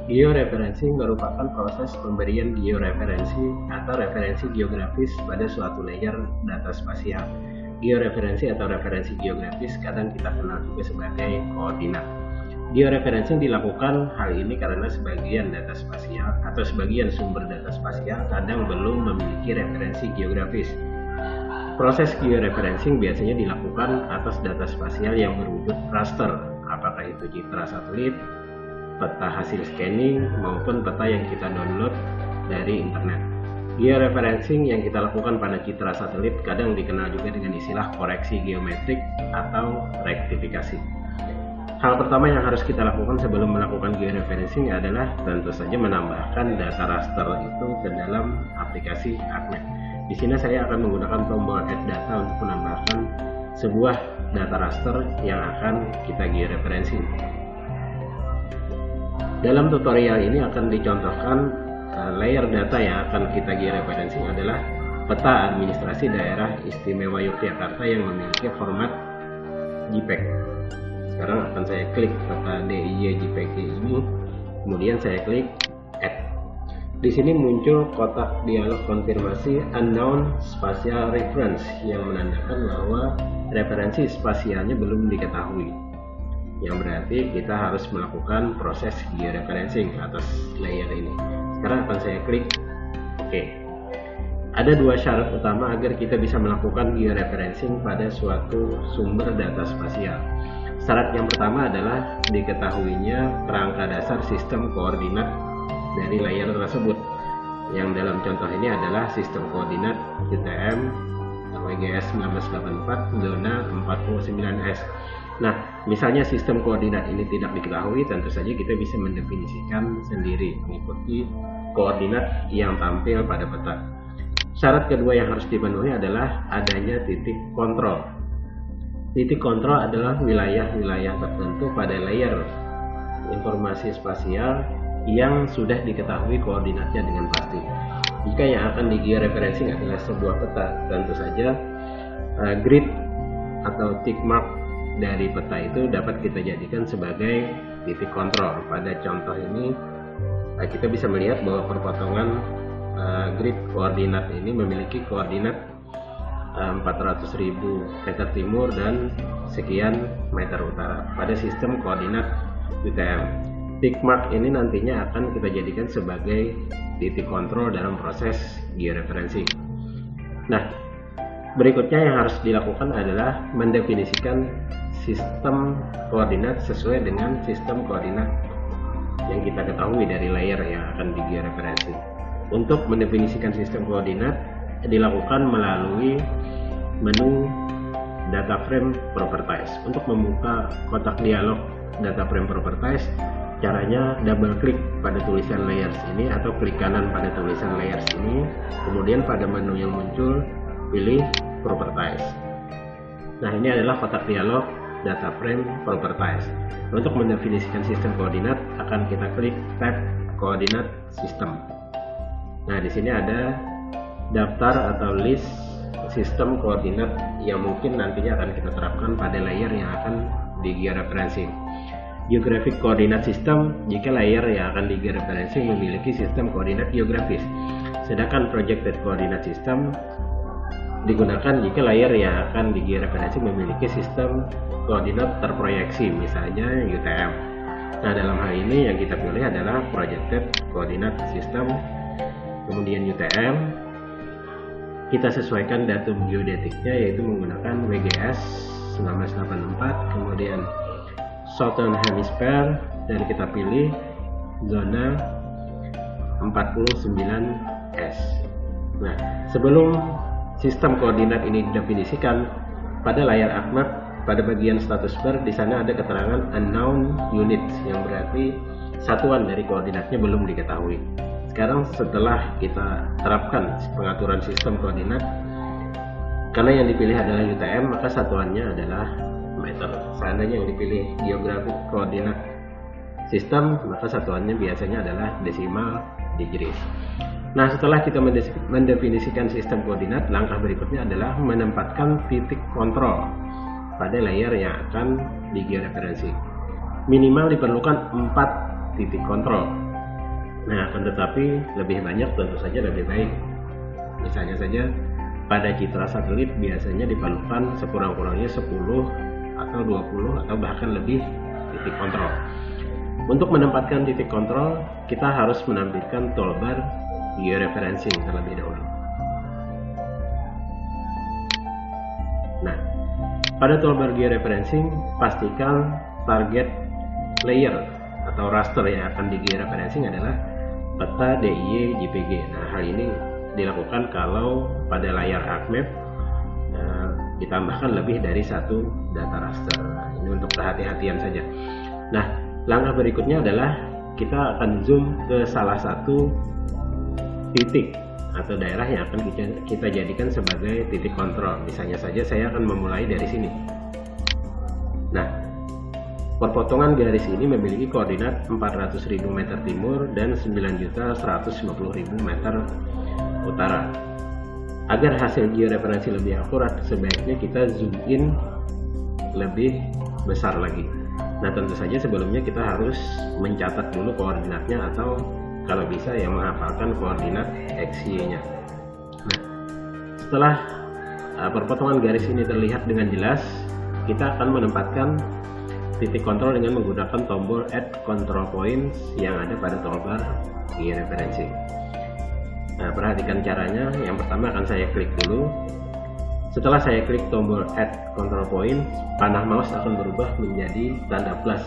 Georeferencing merupakan proses pemberian georeferensi atau referensi geografis pada suatu layer data spasial. Georeferensi atau referensi geografis kadang kita kenal juga sebagai koordinat. Georeferencing dilakukan hal ini karena sebagian data spasial atau sebagian sumber data spasial kadang belum memiliki referensi geografis. Proses georeferencing biasanya dilakukan atas data spasial yang berwujud raster, apakah itu citra satelit, peta hasil scanning, maupun peta yang kita download dari internet. Georeferencing yang kita lakukan pada citra satelit kadang dikenal juga dengan istilah koreksi geometrik atau rektifikasi. Hal pertama yang harus kita lakukan sebelum melakukan georeferencing adalah tentu saja menambahkan data raster itu ke dalam aplikasi ArcMap. Di sini saya akan menggunakan tombol Add Data untuk menambahkan sebuah data raster yang akan kita georeferencing. Dalam tutorial ini akan dicontohkan layer data yang akan kita georeferencing adalah peta administrasi daerah istimewa Yogyakarta yang memiliki format JPEG. Sekarang akan saya klik peta DIY JPEG ini, kemudian saya klik Add. Di sini muncul kotak dialog konfirmasi unknown spatial reference yang menandakan bahwa referensi spasialnya belum diketahui, yang berarti kita harus melakukan proses georeferencing atas layer ini. Sekarang akan saya klik OK. Ada dua syarat utama agar kita bisa melakukan georeferencing pada suatu sumber data spasial. Syarat yang pertama adalah diketahuinya kerangka dasar sistem koordinat dari layer tersebut, yang dalam contoh ini adalah sistem koordinat UTM WGS 1984 zona 49S. Nah, misalnya sistem koordinat ini tidak diketahui, tentu saja kita bisa mendefinisikan sendiri mengikuti koordinat yang tampil pada peta. Syarat kedua yang harus dipenuhi adalah adanya titik kontrol. Titik kontrol adalah wilayah-wilayah tertentu pada layer informasi spasial yang sudah diketahui koordinatnya dengan pasti. Jika yang akan di-georeferencing adalah sebuah peta, tentu saja grid atau tick mark dari peta itu dapat kita jadikan sebagai titik kontrol. Pada contoh ini kita bisa melihat bahwa perpotongan grid koordinat ini memiliki koordinat 400.000 meter timur dan sekian meter utara pada sistem koordinat UTM. Tick mark ini nantinya akan kita jadikan sebagai titik kontrol dalam proses georeferencing. Nah, berikutnya yang harus dilakukan adalah mendefinisikan sistem koordinat sesuai dengan sistem koordinat yang kita ketahui dari layer yang akan di-georeferencing. Untuk mendefinisikan sistem koordinat dilakukan melalui menu Data Frame Properties. Untuk membuka kotak dialog Data Frame Properties, caranya double klik pada tulisan layers ini atau klik kanan pada tulisan layers ini, kemudian pada menu yang muncul pilih Properties. Nah, ini adalah kotak dialog Data Frame Properties. Untuk mendefinisikan sistem koordinat akan kita klik tab Koordinat System. Nah, di sini ada daftar atau list sistem koordinat yang mungkin nantinya akan kita terapkan pada layer yang akan di-georeferencing. Geographic Coordinate System jika layer yang akan di-georeferencing memiliki sistem koordinat geografis. Sedangkan Projected Coordinate System digunakan jika layer yang akan di-georeferencing memiliki sistem koordinat terproyeksi, misalnya UTM. Nah, dalam hal ini yang kita pilih adalah Projected Coordinate System, kemudian UTM. Kita sesuaikan datum geodetiknya yaitu menggunakan WGS 1984, kemudian Southern Hemisphere, dan kita pilih zona 49S. Nah, sebelum sistem koordinat ini didefinisikan pada layar ArcMap, pada bagian status bar di sana ada keterangan unknown units, yang berarti satuan dari koordinatnya belum diketahui. Sekarang setelah kita terapkan pengaturan sistem koordinat, karena yang dipilih adalah UTM, maka satuannya adalah meter. Seandainya yang dipilih Geographic Coordinate System, maka satuannya biasanya adalah desimal degrees. Nah, setelah kita mendefinisikan sistem koordinat, langkah berikutnya adalah menempatkan titik kontrol pada layer yang akan di-georeferencing. Minimal diperlukan 4 titik kontrol. Nah, akan tetapi lebih banyak tentu saja lebih baik. Misalnya saja pada citra satelit biasanya diperlukan sekurang-kurangnya 10 atau 20 atau bahkan lebih titik kontrol. Untuk menempatkan titik kontrol, kita harus menampilkan toolbar georeferencing terlebih dahulu. Nah, pada toolbar georeferencing, pastikan target layer atau raster yang akan di georeferencing adalah peta DIY JPG. Nah, hal ini dilakukan kalau pada layar ArcMap ditambahkan lebih dari satu data raster. Nah, ini untuk kehati-hatian saja. Nah, langkah berikutnya adalah kita akan zoom ke salah satu titik atau daerah yang akan kita jadikan sebagai titik kontrol. Misalnya saja saya akan memulai dari sini. Nah, perpotongan garis ini memiliki koordinat 400.000 meter timur dan 9.150.000 meter utara. Agar hasil georeferensi lebih akurat, sebaiknya kita zoom in lebih besar lagi. Nah, tentu saja sebelumnya kita harus mencatat dulu koordinatnya atau kalau bisa ya menghafalkan koordinat XY-nya. Nah, setelah perpotongan garis ini terlihat dengan jelas, kita akan menempatkan titik kontrol dengan menggunakan tombol Add Control Points yang ada pada toolbar georeferencing. Nah, perhatikan caranya. Yang pertama akan saya klik dulu. Setelah saya klik tombol Add Control Point, panah mouse akan berubah menjadi tanda plus.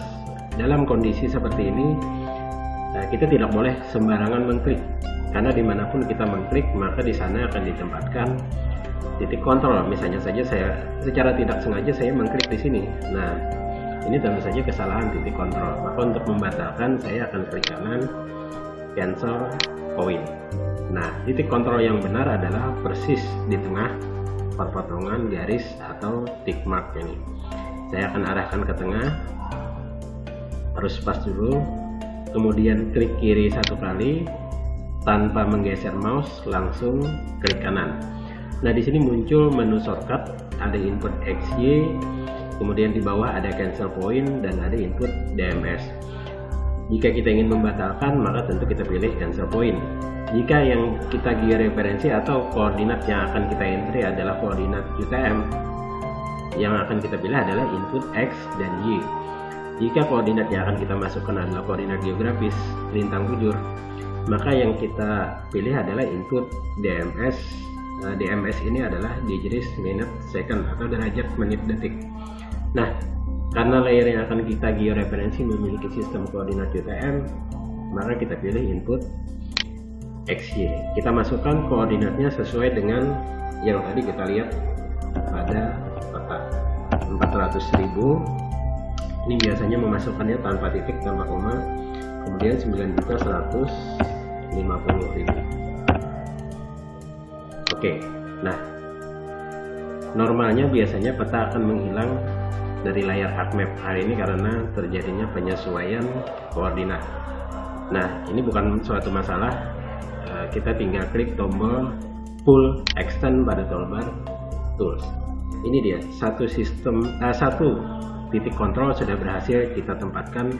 Dalam kondisi seperti ini, kita tidak boleh sembarangan mengklik, karena dimanapun kita mengklik, maka di sana akan ditempatkan titik kontrol. Misalnya saja saya secara tidak sengaja saya mengklik di sini. Nah, ini tentu saja kesalahan titik kontrol. Maka untuk membatalkan, saya akan klik kanan, cancel point. Nah, titik kontrol yang benar adalah persis di tengah perpotongan garis atau tick mark ini. Saya akan arahkan ke tengah, harus pas dulu, kemudian klik kiri satu kali tanpa menggeser mouse, langsung klik kanan. Nah, di sini muncul menu shortcut, ada input XY, kemudian di bawah ada cancel point dan ada input DMS. Jika kita ingin membatalkan, maka tentu kita pilih cancel point. Jika yang kita georeferensi atau koordinat yang akan kita entry adalah koordinat UTM, yang akan kita pilih adalah input X dan Y. Jika koordinat yang akan kita masukkan adalah koordinat geografis lintang bujur, maka yang kita pilih adalah input DMS. DMS ini adalah degrees minute second atau derajat menit detik. Nah, karena layer yang akan kita georeferensi memiliki sistem koordinat UTM, maka kita pilih input XY. Kita masukkan koordinatnya sesuai dengan yang tadi kita lihat pada peta 400.000. Ini biasanya memasukkannya tanpa titik, tanpa koma, kemudian 9.150.000. Oke, nah normalnya biasanya peta akan menghilang dari layar ArcMap hari ini karena terjadinya penyesuaian koordinat. Nah, ini bukan suatu masalah. Kita tinggal klik tombol Pull Extend pada toolbar Tools. Ini dia, satu titik kontrol sudah berhasil kita tempatkan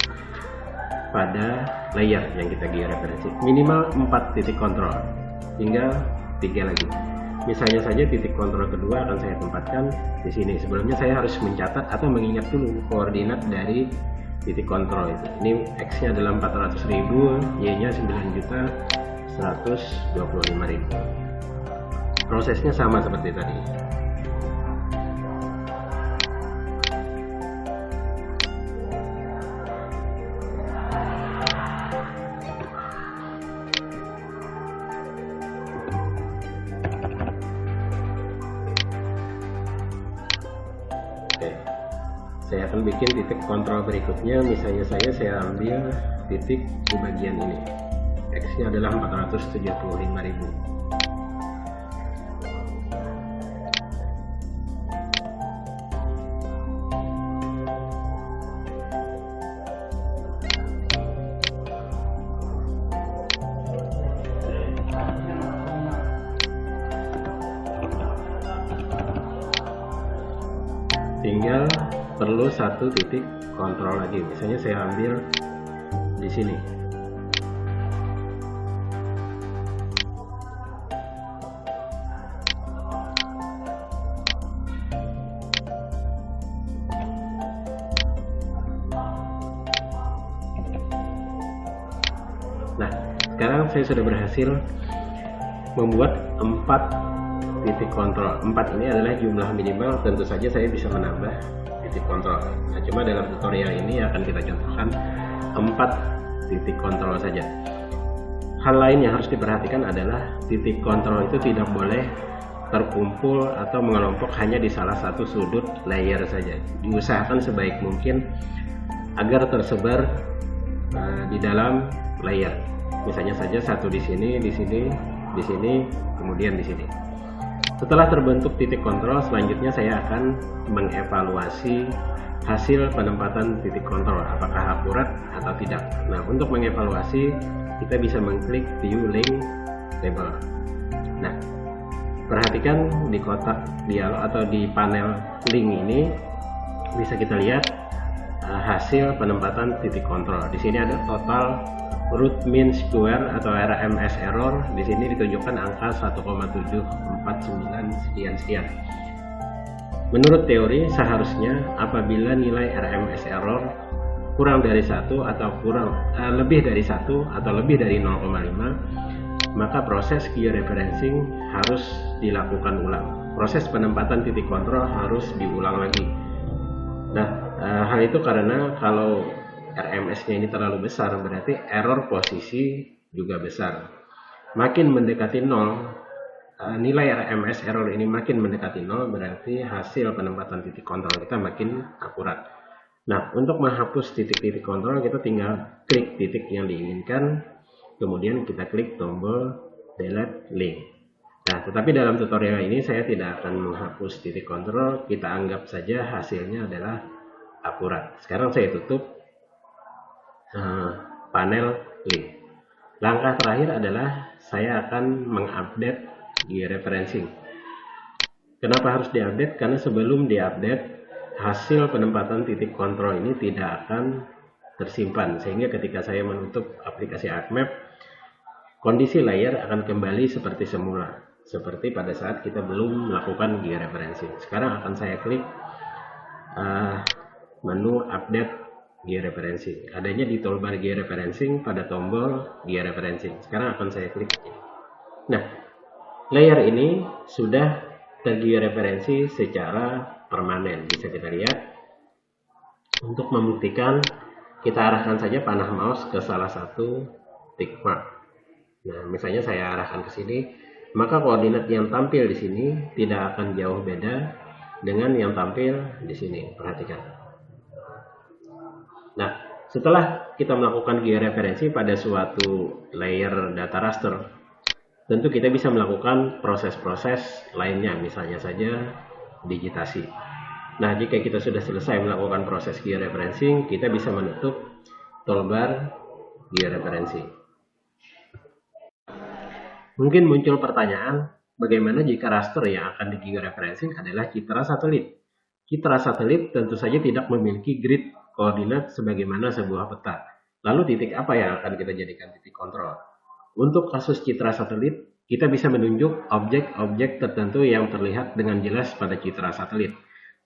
pada layer yang kita georeferensi. Minimal 4 titik kontrol, tinggal 3 lagi. Misalnya saja titik kontrol kedua akan saya tempatkan di sini. Sebelumnya saya harus mencatat atau mengingat dulu koordinat dari titik kontrol itu. Ini X-nya adalah 400.000, Y-nya 9.125.000. Prosesnya sama seperti tadi. Oke, saya akan bikin titik kontrol berikutnya. Misalnya saya ambil titik di bagian ini. X-nya adalah 475.000. Tinggal perlu satu titik kontrol lagi. Misalnya saya ambil di sini. sekarang saya sudah berhasil membuat 4 titik kontrol. 4 ini adalah jumlah minimal, tentu saja saya bisa menambah titik kontrol. Nah, cuma dalam tutorial ini akan kita contohkan 4 titik kontrol saja. Hal lain yang harus diperhatikan adalah titik kontrol itu tidak boleh terkumpul atau mengelompok hanya di salah satu sudut layer saja. Diusahakan sebaik mungkin agar tersebar di dalam layer. Misalnya saja satu di sini, di sini, kemudian di sini. Setelah terbentuk titik kontrol, selanjutnya saya akan mengevaluasi hasil penempatan titik kontrol, apakah akurat atau tidak. Nah, untuk mengevaluasi kita bisa mengklik view link table. Nah, perhatikan di kotak dialog atau di panel link ini bisa kita lihat hasil penempatan titik kontrol. Di sini ada total root mean square atau RMS error. Di sini ditunjukkan angka 1,749 sekian. Menurut teori, seharusnya apabila nilai RMS error kurang dari 1 atau lebih dari 1 atau lebih dari 0,5, maka proses georeferencing harus dilakukan ulang. Proses penempatan titik kontrol harus diulang lagi. Nah, hal itu karena kalau RMS-nya ini terlalu besar, berarti error posisi juga besar. Makin mendekati 0, nilai RMS error ini makin mendekati 0, berarti hasil penempatan titik kontrol kita makin akurat. Nah, untuk menghapus titik-titik kontrol, kita tinggal klik titik yang diinginkan, kemudian kita klik tombol delete link. Nah, tetapi dalam tutorial ini saya tidak akan menghapus titik kontrol, kita anggap saja hasilnya adalah akurat. Sekarang saya tutup panel link. Langkah terakhir adalah saya akan mengupdate georeferencing. Kenapa harus diupdate? Karena sebelum diupdate, hasil penempatan titik kontrol ini tidak akan tersimpan, sehingga ketika saya menutup aplikasi ArcMap, kondisi layer akan kembali seperti semula, seperti pada saat kita belum melakukan georeferencing. Sekarang akan saya klik menu update georeferencing. Adanya di toolbar georeferencing pada tombol georeferencing. Sekarang akan saya klik. Nah, layer ini sudah tergeoreferensi secara permanen. Bisa kita lihat. Untuk membuktikan, kita arahkan saja panah mouse ke salah satu tick mark. Nah, misalnya saya arahkan ke sini, maka koordinat yang tampil di sini tidak akan jauh beda dengan yang tampil di sini. Perhatikan. Nah, setelah kita melakukan georeferensi pada suatu layer data raster, tentu kita bisa melakukan proses-proses lainnya, misalnya saja digitasi. Nah, jika kita sudah selesai melakukan proses georeferencing, kita bisa menutup toolbar georeferencing. Mungkin muncul pertanyaan, bagaimana jika raster yang akan di-georeferencing adalah citra satelit? Citra satelit tentu saja tidak memiliki grid koordinat sebagaimana sebuah peta. Lalu titik apa yang akan kita jadikan titik kontrol? Untuk kasus citra satelit, kita bisa menunjuk objek-objek tertentu yang terlihat dengan jelas pada citra satelit.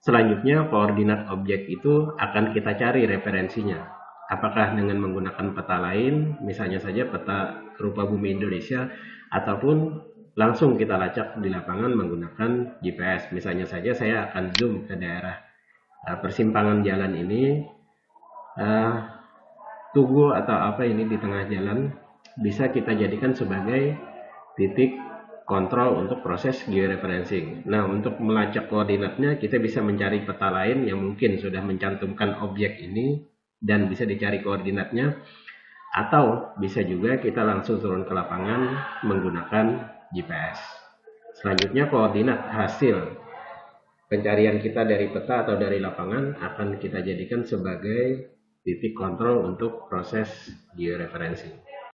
Selanjutnya, koordinat objek itu akan kita cari referensinya. Apakah dengan menggunakan peta lain, misalnya saja peta rupa bumi Indonesia, ataupun langsung kita lacak di lapangan menggunakan GPS. Misalnya saja saya akan zoom ke daerah persimpangan jalan ini, tugu atau apa ini di tengah jalan, bisa kita jadikan sebagai titik kontrol untuk proses georeferencing. Nah, untuk melacak koordinatnya, kita bisa mencari peta lain yang mungkin sudah mencantumkan objek ini dan bisa dicari koordinatnya, atau bisa juga kita langsung turun ke lapangan menggunakan GPS. Selanjutnya, koordinat hasil pencarian kita dari peta atau dari lapangan akan kita jadikan sebagai titik kontrol untuk proses georeferencing.